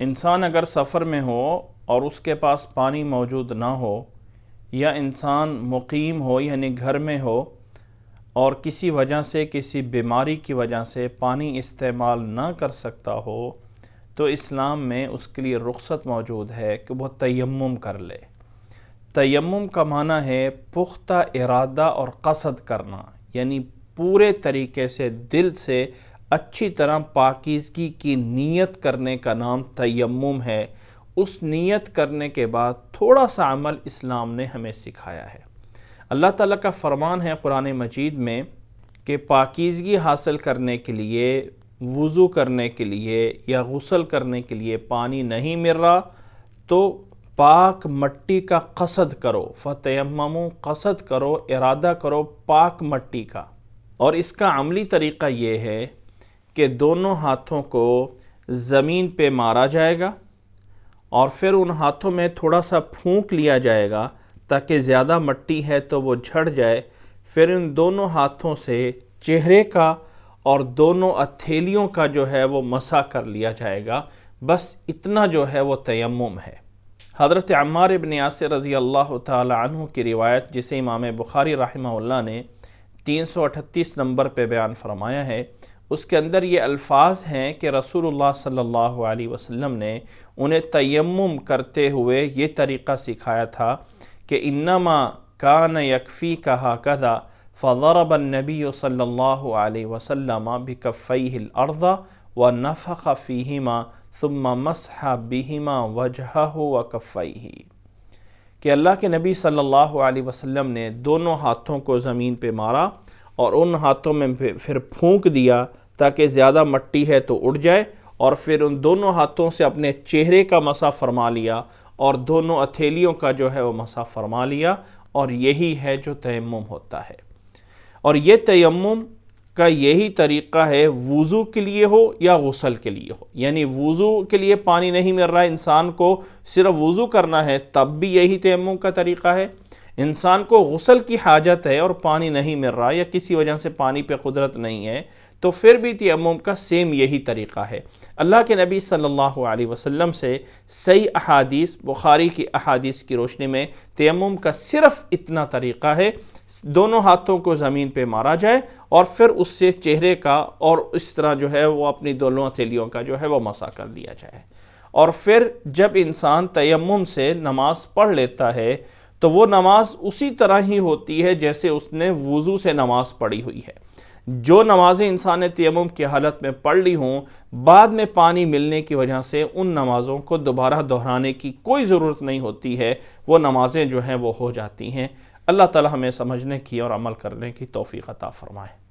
انسان اگر سفر میں ہو اور اس کے پاس پانی موجود نہ ہو، یا انسان مقیم ہو یعنی گھر میں ہو اور کسی وجہ سے کسی بیماری کی وجہ سے پانی استعمال نہ کر سکتا ہو، تو اسلام میں اس کے لیے رخصت موجود ہے کہ وہ تیمم کر لے۔ تیمم کا معنی ہے پختہ ارادہ اور قصد کرنا، یعنی پورے طریقے سے دل سے اچھی طرح پاکیزگی کی نیت کرنے کا نام تیمم ہے۔ اس نیت کرنے کے بعد تھوڑا سا عمل اسلام نے ہمیں سکھایا ہے۔ اللہ تعالیٰ کا فرمان ہے قرآن مجید میں کہ پاکیزگی حاصل کرنے کے لیے، وضو کرنے کے لیے یا غسل کرنے کے لیے پانی نہیں مل رہا تو پاک مٹی کا قصد کرو، فتیمموا، قصد کرو، ارادہ کرو پاک مٹی کا۔ اور اس کا عملی طریقہ یہ ہے کہ دونوں ہاتھوں کو زمین پہ مارا جائے گا اور پھر ان ہاتھوں میں تھوڑا سا پھونک لیا جائے گا تاکہ زیادہ مٹی ہے تو وہ جھڑ جائے۔ پھر ان دونوں ہاتھوں سے چہرے کا اور دونوں ہتھیلیوں کا جو ہے وہ مسح کر لیا جائے گا۔ بس اتنا جو ہے وہ تیمم ہے۔ حضرت عمار ابن یاسر رضی اللہ تعالی عنہ کی روایت، جسے امام بخاری رحمہ اللہ نے 338 نمبر پہ بیان فرمایا ہے، اس کے اندر یہ الفاظ ہیں کہ رسول اللہ صلی اللہ علیہ وسلم نے انہیں تیمم کرتے ہوئے یہ طریقہ سکھایا تھا کہ انما کان یکفیک ہکذا فضرب النبی صلی اللہ علیہ وسلم بکفیہ الارض ونفخ فیہما ثم مسح بہما وجہہ وکفیہ، کہ اللہ کے نبی صلی اللہ علیہ وسلم نے دونوں ہاتھوں کو زمین پہ مارا اور ان ہاتھوں میں پھر پھونک دیا تاکہ زیادہ مٹی ہے تو اڑ جائے، اور پھر ان دونوں ہاتھوں سے اپنے چہرے کا مسح فرما لیا اور دونوں ہتھیلیوں کا جو ہے وہ مسح فرما لیا، اور یہی ہے جو تیمم ہوتا ہے۔ اور یہ تیمم کا یہی طریقہ ہے وضو کے لیے ہو یا غسل کے لیے ہو، یعنی وضو کے لیے پانی نہیں مل رہا انسان کو، صرف وضو کرنا ہے تب بھی یہی تیمم کا طریقہ ہے۔ انسان کو غسل کی حاجت ہے اور پانی نہیں مل رہا یا کسی وجہ سے پانی پہ قدرت نہیں ہے تو پھر بھی تیمم کا سیم یہی طریقہ ہے۔ اللہ کے نبی صلی اللہ علیہ وسلم سے صحیح احادیث، بخاری کی احادیث کی روشنی میں تیمم کا صرف اتنا طریقہ ہے، دونوں ہاتھوں کو زمین پہ مارا جائے اور پھر اس سے چہرے کا اور اس طرح جو ہے وہ اپنی دونوں ہتھیلیوں کا جو ہے وہ مسح کر لیا جائے۔ اور پھر جب انسان تیمم سے نماز پڑھ لیتا ہے تو وہ نماز اسی طرح ہی ہوتی ہے جیسے اس نے وضو سے نماز پڑھی ہوئی ہے۔ جو نمازیں انسان نے تیمم کی حالت میں پڑھ لی ہوں، بعد میں پانی ملنے کی وجہ سے ان نمازوں کو دوبارہ دہرانے کی کوئی ضرورت نہیں ہوتی ہے، وہ نمازیں جو ہیں وہ ہو جاتی ہیں۔ اللہ تعالی ہمیں سمجھنے کی اور عمل کرنے کی توفیق عطا فرمائے۔